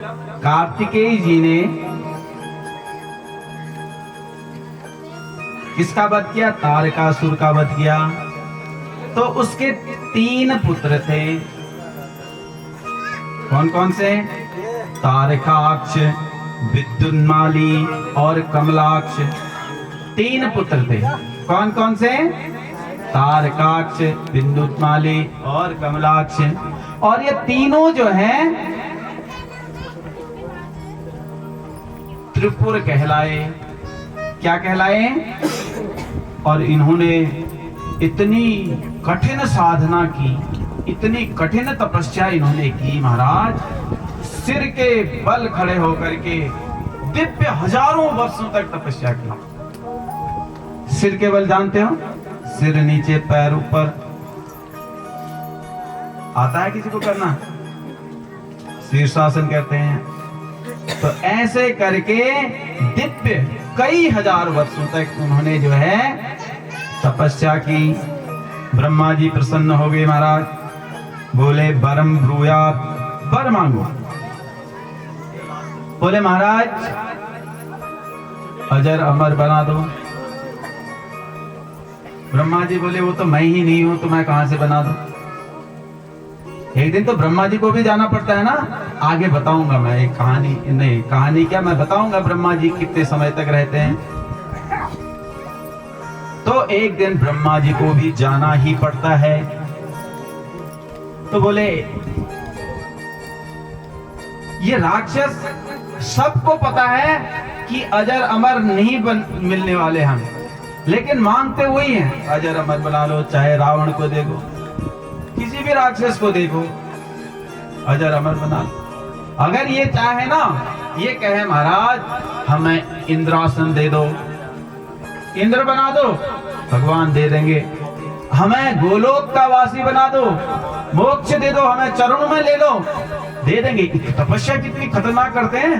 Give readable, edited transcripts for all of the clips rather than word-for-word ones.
कार्तिकेय जी ने किसका वध किया? तारकासुर का वध किया। तो उसके 3 पुत्र थे। कौन कौन से? तारकाक्ष, विद्युन्माली और कमलाक्ष। 3 पुत्र थे। कौन कौन से? तारकाक्ष, विद्युन्माली और कमलाक्ष। और ये तीनों जो हैं त्रिपुर कहलाए। क्या कहलाए? और इन्होंने इतनी कठिन साधना की, इतनी कठिन तपस्या इन्होंने की महाराज, सिर के बल खड़े होकर के दिव्य हजारों वर्षों तक तपस्या की। सिर के बल जानते हो? सिर नीचे पैर ऊपर। आता है किसी को करना? शीर्षासन कहते हैं। तो ऐसे करके दिव्य कई हजार वर्षों तक उन्होंने जो है तपस्या की। ब्रह्मा जी प्रसन्न हो गए महाराज, बोले वरम ब्रूयात, वर मांगो। बोले महाराज अजर अमर बना दो। ब्रह्मा जी बोले वो तो मैं ही नहीं हूं, तो मैं कहां से बना दूं? एक दिन तो ब्रह्मा जी को भी जाना पड़ता है ना। आगे बताऊंगा मैं एक कहानी, नहीं कहानी क्या, मैं बताऊंगा ब्रह्मा जी कितने समय तक रहते हैं। तो एक दिन ब्रह्मा जी को भी जाना ही पड़ता है। तो बोले ये राक्षस, सबको पता है कि अजर अमर नहीं मिलने वाले हम, लेकिन मांगते वही हैं अजर अमर बना लो। चाहे रावण को देखो, किसी भी राक्षस को देखो, अजर अमर बना लो। अगर ये चाहे ना, ये कहे महाराज हमें इंद्रासन दे दो, इंद्र बना दो, भगवान दे देंगे। हमें गोलोक का वासी बना दो, मोक्ष दे दो, हमें चरणों में ले लो, दे देंगे। तपस्या कितनी खतरनाक करते हैं।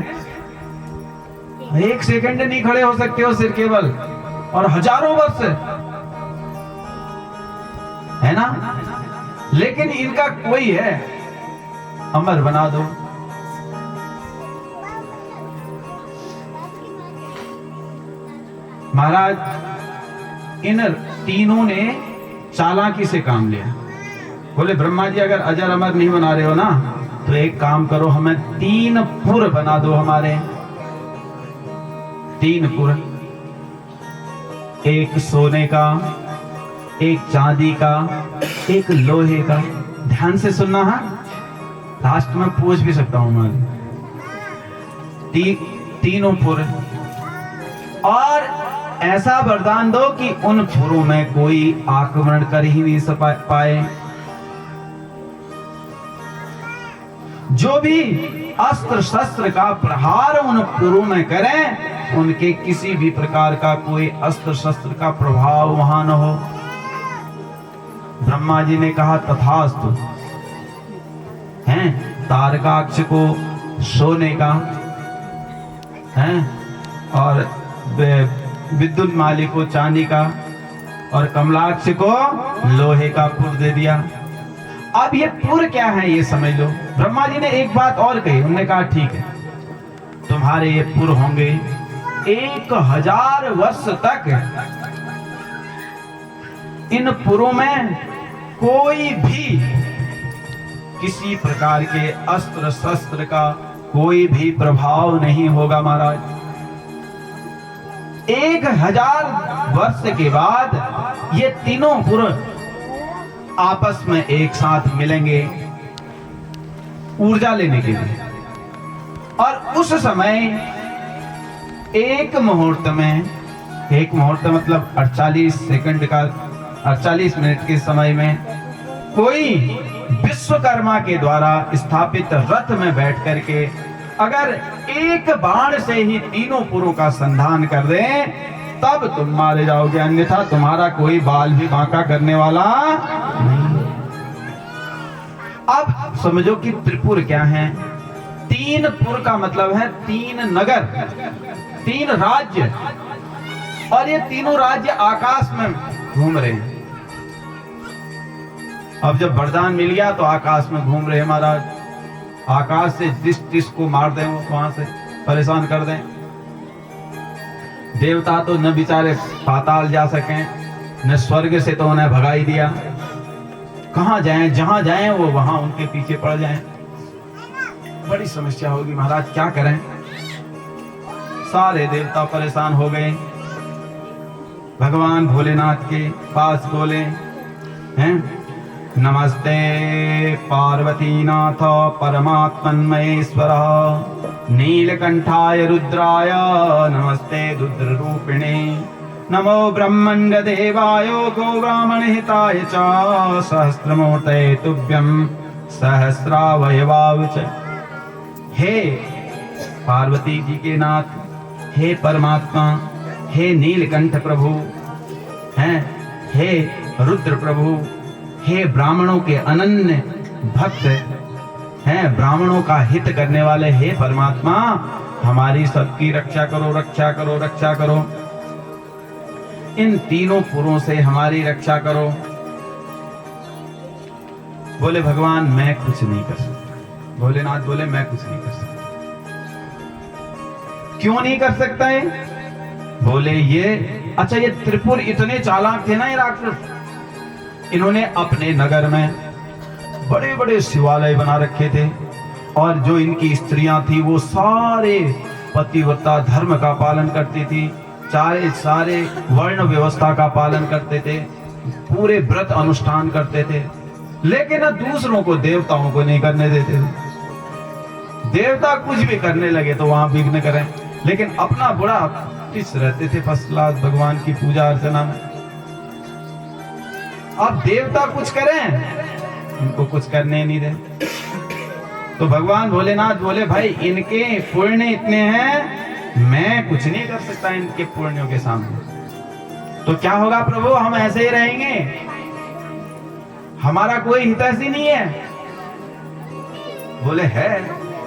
1 सेकंड नहीं खड़े हो सकते हो सिर केवल, और हजारों वर्ष, है ना। लेकिन इनका कोई है, अमर बना दो। महाराज इन तीनों ने चालाकी से काम लिया। बोले ब्रह्मा जी अगर अजर अमर नहीं बना रहे हो ना, तो एक काम करो, हमें 3 पुर बना दो। हमारे 3 पुर, एक सोने का, एक चांदी का, एक लोहे का। ध्यान से सुनना है, लास्ट में पूछ भी सकता हूं मैं। तीनों पुर, और ऐसा वरदान दो कि उन पुरों में कोई आक्रमण कर ही नहीं पाए। जो भी अस्त्र शस्त्र का प्रहार उन पुरों में करें, उनके किसी भी प्रकार का कोई अस्त्र शस्त्र का प्रभाव वहां न हो। ब्रह्मा जी ने कहा तथास्तु। हैं तारकाक्ष को सोने का, हैं, और विद्युन्माली को चांदी का, और कमलाक्ष को लोहे का पुर दे दिया। अब ये पुर क्या है ये समझ लो। ब्रह्मा जी ने एक बात और कही, उन्होंने कहा ठीक है, तुम्हारे ये पुर होंगे 1000 वर्ष तक। इन पुरों में कोई भी किसी प्रकार के अस्त्र शस्त्र का कोई भी प्रभाव नहीं होगा महाराज। 1000 वर्ष के बाद ये तीनों पुर आपस में एक साथ मिलेंगे ऊर्जा लेने के लिए। और उस समय एक मुहूर्त में, एक मुहूर्त मतलब 48 सेकंड का, 48 मिनट के समय में, कोई विश्वकर्मा के द्वारा स्थापित रथ में बैठ करके अगर एक बाण से ही तीनों पुरों का संधान कर दें, तब तुम मारे जाओगे, अन्यथा तुम्हारा कोई बाल भी बांका करने वाला नहीं। अब समझो कि त्रिपुर क्या है। 3 पुर का मतलब है 3 नगर, 3 राज्य, और ये तीनों राज्य आकाश में घूम रहे हैं। अब जब वरदान मिल गया तो आकाश में घूम रहे महाराज। आकाश से जिस टिस को मार दें वहां से परेशान कर दें। देवता तो न बेचारे पाताल जा सकें, न स्वर्ग से तो उन्हें भगा ही दिया। कहां जाएं, जहां जाएं वो वहां उनके पीछे पड़ जाएं। बड़ी समस्या होगी महाराज, क्या करें। सारे देवता परेशान हो गए। भगवान भोलेनाथ के पास बोले हैं, नमस्ते पार्वतीनाथ परमात्मन्महेश्वर नीलकंठाय रुद्राय नमस्ते रुद्ररूपिणे नमो ब्रह्मण्ड देवाय गो ब्राह्मण हिताय च सहस्रमूर्तये तुभ्यं सहस्रावयवाव च। हे पार्वती जी के नाथ, हे परमात्मा, हे नीलकंठ प्रभु हैं, हे रुद्र प्रभु, हे ब्राह्मणों के अनन्य भक्त हैं, ब्राह्मणों का हित करने वाले हे परमात्मा, हमारी सबकी रक्षा करो, रक्षा करो, रक्षा करो। इन तीनों पुरों से हमारी रक्षा करो। बोले भगवान मैं कुछ नहीं कर सकता। भोलेनाथ बोले मैं कुछ नहीं कर सकता। क्यों नहीं कर सकता है? बोले ये अच्छा, ये त्रिपुर इतने चालाक थे ना ये राक्षस, इन्होंने अपने नगर में बड़े बड़े शिवालय बना रखे थे और जो इनकी स्त्रियां थी वो सारे पतिव्रता धर्म का पालन करती थी, सारे वर्ण व्यवस्था का पालन करते थे, पूरे व्रत अनुष्ठान करते थे, लेकिन दूसरों को, देवताओं को नहीं करने देते थे। देवता कुछ भी करने लगे तो वहां विघ्न करें, लेकिन अपना बुरा किस रहते थे फर्स्ट क्लास भगवान की पूजा अर्चना में। अब देवता कुछ करें, इनको कुछ करने नहीं दे। तो भगवान भोलेनाथ बोले भाई इनके पुण्य इतने हैं, मैं कुछ नहीं कर सकता इनके पुण्यों के सामने। तो क्या होगा प्रभु, हम ऐसे ही रहेंगे, हमारा कोई हितैषी नहीं है। बोले है,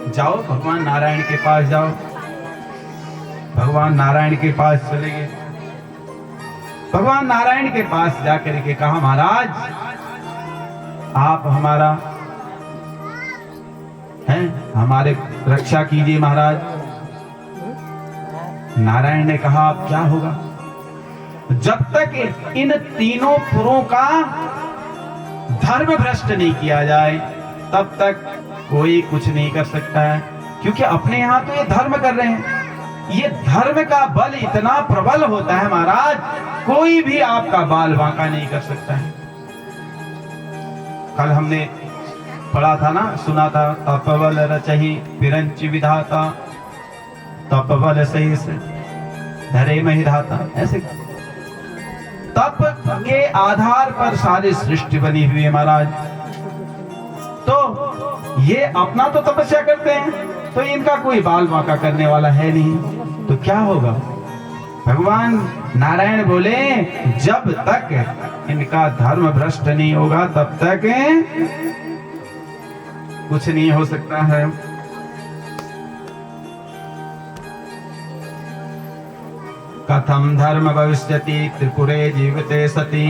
जाओ भगवान नारायण के पास जाओ। भगवान नारायण के पास चले गए। भगवान नारायण के पास जाकर के कहा महाराज आप हमारा हैं, हमारे रक्षा कीजिए महाराज। नारायण ने कहा अब क्या होगा, जब तक इन तीनों पुरों का धर्म भ्रष्ट नहीं किया जाए तब तक कोई कुछ नहीं कर सकता है, क्योंकि अपने यहां तो ये धर्म कर रहे हैं। ये धर्म का बल इतना प्रबल होता है महाराज, कोई भी आपका बाल बांका नहीं कर सकता है। कल हमने पढ़ा था ना, सुना था, तपबल रचहि विरंच विधाता तपबल सही से धरे महि धाता। ऐसे तप के आधार पर सारी सृष्टि बनी हुई है महाराज। तो ये अपना तो तपस्या करते हैं, तो इनका कोई बाल बांका करने वाला है नहीं। तो क्या होगा, भगवान नारायण बोले जब तक इनका धर्म भ्रष्ट नहीं होगा तब तक कुछ नहीं हो सकता है। कथम धर्म भविष्यति त्रिपुरे जीवते सती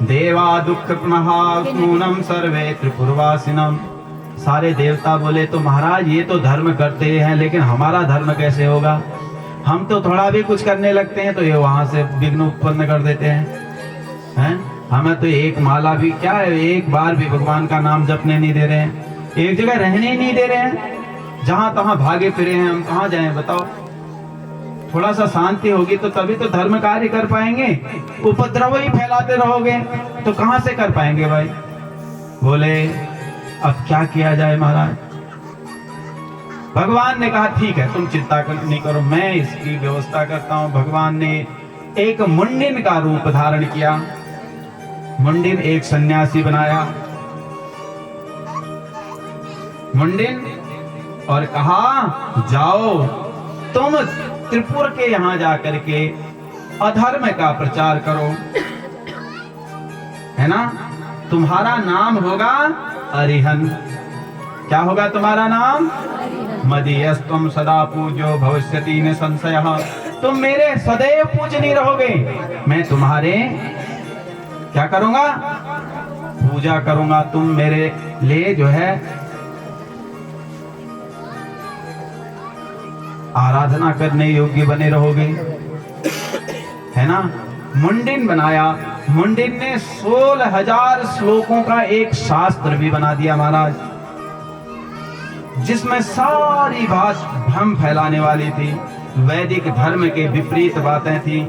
देवा दुख महानूनम सर्वे त्रिपुरवासिनम। सारे देवता बोले तो महाराज ये तो धर्म करते हैं, लेकिन हमारा धर्म कैसे होगा, हम तो थोड़ा भी कुछ करने लगते हैं तो ये वहां से विघ्न उत्पन्न कर देते हैं। हमें तो एक माला भी क्या है, एक बार भी भगवान का नाम जपने नहीं दे रहे हैं, एक जगह रहने ही नहीं दे रहे हैं, जहां तहां भागे फिरे हैं। हम कहां जाएं बताओ। थोड़ा सा शांति होगी तो तभी तो धर्म कार्य कर पाएंगे, उपद्रव ही फैलाते रहोगे तो कहां से कर पाएंगे भाई। बोले अब क्या किया जाए महाराज। भगवान ने कहा ठीक है तुम चिंता नहीं करो, मैं इसकी व्यवस्था करता हूं। भगवान ने एक मुंडिन का रूप धारण किया, मुंडिन एक सन्यासी बनाया मुंडिन, और कहा जाओ तुम त्रिपुर के यहां जाकर के अधर्म का प्रचार करो, है ना। तुम्हारा नाम होगा अरिहन। क्या होगा तुम्हारा नाम? मदीयस्तम सदा पूज्यो भविष्यति न संशयः। तुम मेरे सदैव पूजनीय रहोगे, मैं तुम्हारे क्या करूंगा? पूजा करूंगा। तुम मेरे लिए जो है आराधना करने योग्य बने रहोगे, है ना। मुंडिन बनाया, मुंडिन ने 16,000 श्लोकों का एक शास्त्र भी बना दिया महाराज, जिसमें सारी बात भ्रम फैलाने वाली थी, वैदिक धर्म के विपरीत बातें थी।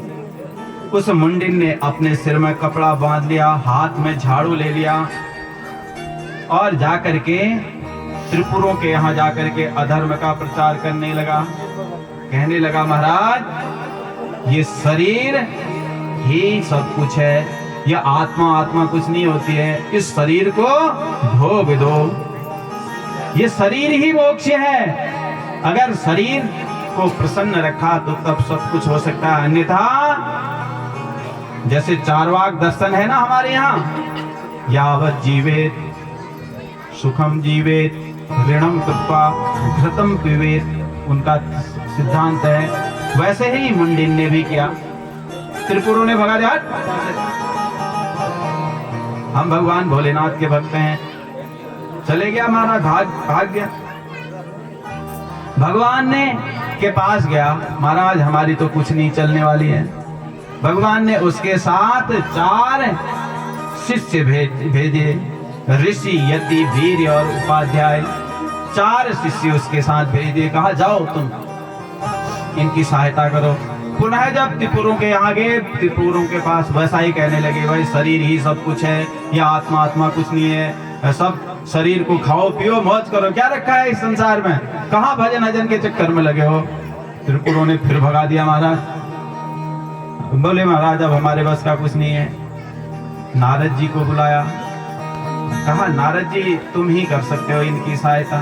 उस मुंडिन ने अपने सिर में कपड़ा बांध लिया, हाथ में झाड़ू ले लिया और जाकर के त्रिपुरों के यहाँ जाकर के अधर्म का प्रचार करने लगा। कहने लगा महाराज ये शरीर ही सब कुछ है, यह आत्मा कुछ नहीं होती है, इस शरीर को भोग दो, ये शरीर ही मोक्ष है। अगर शरीर को प्रसन्न रखा तो तब सब कुछ हो सकता है, अन्यथा जैसे चारवाक दर्शन है ना हमारे यहाँ, यावत जीवेत सुखम जीवेत ऋणम कृपा घृतम पिबेत, उनका सिद्धांत है। वैसे ही मुंडिन ने भी किया, त्रिपुरों ने भगा दिया, हम भगवान भोलेनाथ के भक्त हैं, चले गया महाराज, भाग गया। भगवान ने के पास गया, महाराज हमारी तो कुछ नहीं चलने वाली है। भगवान ने उसके साथ 4 शिष्य भेजे, ऋषि यति वीर और उपाध्याय, 4 शिष्य उसके साथ भेज दिए, कहा जाओ तुम इनकी सहायता करो। पुनः जब त्रिपुरों के यहाँ गए, त्रिपुरों के पास वैसा ही कहने लगे, भाई शरीर ही सब कुछ है, यह आत्मा कुछ नहीं है, सब शरीर को खाओ पियो मौज करो, क्या रखा है इस संसार में, कहाँ भजन भजन के चक्कर में लगे हो। त्रिपुरों ने फिर भगा दिया महाराज, बोले महाराज अब हमारे बस का कुछ नहीं है। नारद जी को बुलाया, कहा नारद जी तुम ही कर सकते हो इनकी सहायता।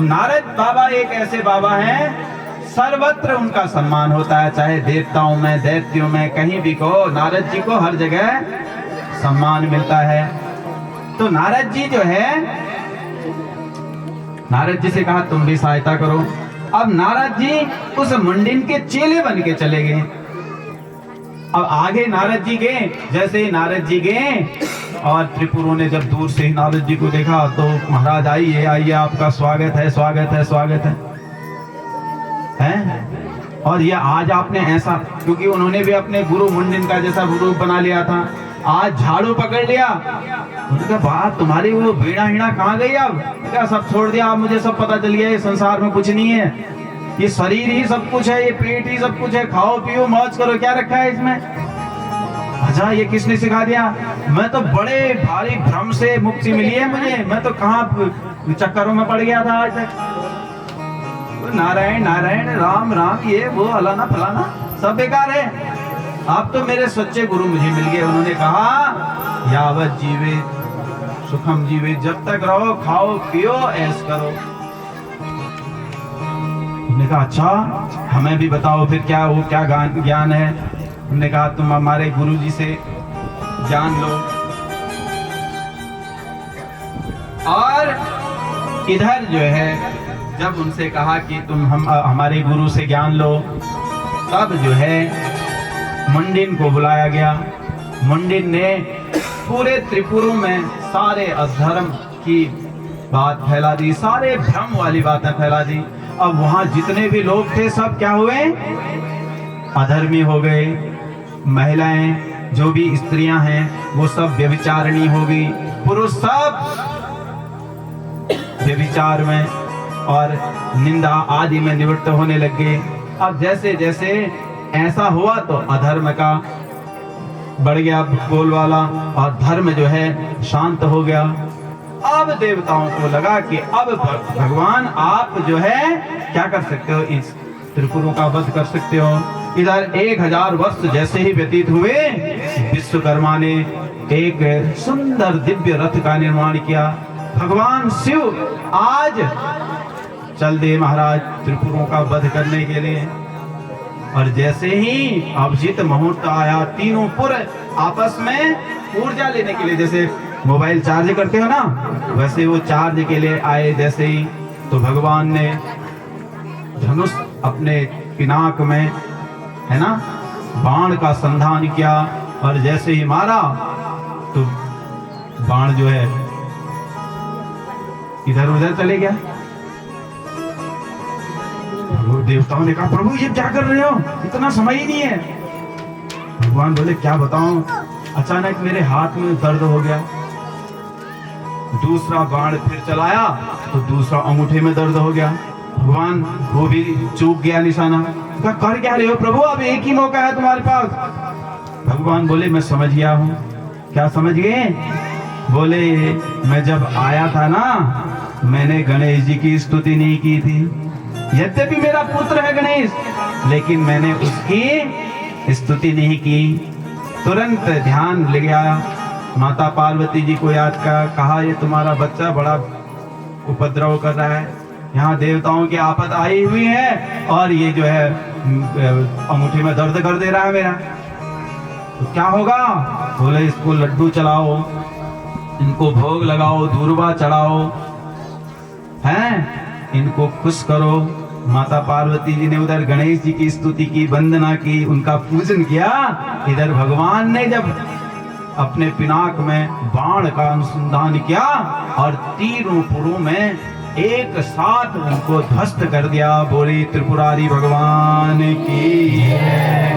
नारद बाबा एक ऐसे बाबा हैं, सर्वत्र उनका सम्मान होता है, चाहे देवताओं में दैत्यों में कहीं भी कहो, नारद जी को हर जगह सम्मान मिलता है। तो नारद जी जो है, नारद जी से कहा तुम भी सहायता करो। अब नारद जी उस मुंडिन के चेले बन के चले गए। अब आगे नारद जी गए, जैसे ही नारद जी गए और त्रिपुरों ने जब दूर से ही नारद जी को देखा तो महाराज आइए आइए, आपका स्वागत है स्वागत है स्वागत है, हैं? और ये आज आपने ऐसा, क्योंकि उन्होंने भी अपने गुरु मुंडिन का जैसा रूप बना लिया था, आज झाड़ू पकड़ लिया। उनका बात तुम्हारी वो बीड़ा हीड़ा कहाँ गई, अब क्या सब छोड़ दिया, अब मुझे सब पता चल गया, ये संसार में कुछ नहीं है, ये शरीर ही सब कुछ है, ये पेट ही सब कुछ है, खाओ पियो मौज करो, क्या रखा है इसमें। अच्छा ये किसने सिखा दिया, मैं तो बड़े भारी भ्रम से मुक्ति मिली है मुझे, मैं तो कहाँ चक्करों में पड़ गया था आज तक। नारायण नारायण राम राम ये वो अलाना फलाना सब बेकार है, आप तो मेरे सच्चे गुरु मुझे मिल गए। उन्होंने कहा यावत जीवे सुखम जीवे, जब तक रहो खाओ पियो ऐश करो। उन्होंने कहा अच्छा हमें भी बताओ फिर क्या वो क्या ज्ञान है। उन्होंने कहा तुम हमारे गुरु जी से जान लो। और इधर जो है जब उनसे कहा कि तुम हमारे गुरु से ज्ञान लो, तब जो है मुंडिन को बुलाया गया। मुंडिन ने पूरे त्रिपुरों में सारे अधर्म की बात फैला दी, सारे भ्रम वाली बातें फैला दी। अब वहां जितने भी लोग थे सब क्या हुए, अधर्मी हो गए। महिलाएं जो भी स्त्रियां हैं वो सब व्यभिचारिणी हो गई, पुरुष सब व्यभिचार में और निंदा आदि में निवृत्त होने लग गए। अब जैसे जैसे ऐसा हुआ तो अधर्म का बढ़ गया बोलवाला और धर्म जो है शांत हो गया। अब देवताओं को लगा कि अब भगवान आप जो है क्या कर सकते हो, इस त्रिपुरों का वध कर सकते हो। इधर 1000 वर्ष जैसे ही व्यतीत हुए, विश्वकर्मा ने एक सुंदर दिव्य रथ का निर्माण किया। भगवान शिव आज चल दे महाराज त्रिपुरों का वध करने के लिए। और जैसे ही अभिजीत मुहूर्त आया, तीनों पुर आपस में ऊर्जा लेने के लिए, जैसे मोबाइल चार्ज करते हो ना, वैसे वो चार्ज के लिए आए। जैसे ही तो भगवान ने धनुष अपने पिनाक में है ना बाण का संधान किया और जैसे ही मारा तो बाण जो है इधर उधर चले गया। वो देवताओं ने कहा प्रभु ये क्या कर रहे हो, इतना समय ही नहीं है। भगवान बोले क्या बताऊं, अचानक मेरे हाथ में दर्द हो गया। दूसरा बाण फिर चलाया तो दूसरा अंगूठे में दर्द हो गया। भगवान वो भी चूक गया निशाना। कहा कर क्या रहे हो प्रभु, अब एक ही मौका है तुम्हारे पास। भगवान बोले मैं समझ गया हूँ। क्या समझ गए? बोले मैं जब आया था ना, मैंने गणेश जी की स्तुति नहीं की थी। यद्यपि मेरा पुत्र है गणेश, लेकिन मैंने उसकी स्तुति नहीं की। तुरंत ध्यान ले गया, माता पार्वती जी को याद कहा ये तुम्हारा बच्चा बड़ा उपद्रव कर रहा है, यहाँ देवताओं की आफत आई हुई है और ये जो है अंगूठे में दर्द कर दे रहा है मेरा, तो क्या होगा? बोले इसको लड्डू चलाओ, इनको भोग लगाओ, दूर्वा चढ़ाओ, हैं, इनको खुश करो। माता पार्वती जी ने उधर गणेश जी की स्तुति की, वंदना की, उनका पूजन किया। इधर भगवान ने जब अपने पिनाक में बाण का अनुसंधान किया और तीनों पुरों में एक साथ उनको ध्वस्त कर दिया। बोली त्रिपुरारी भगवान की।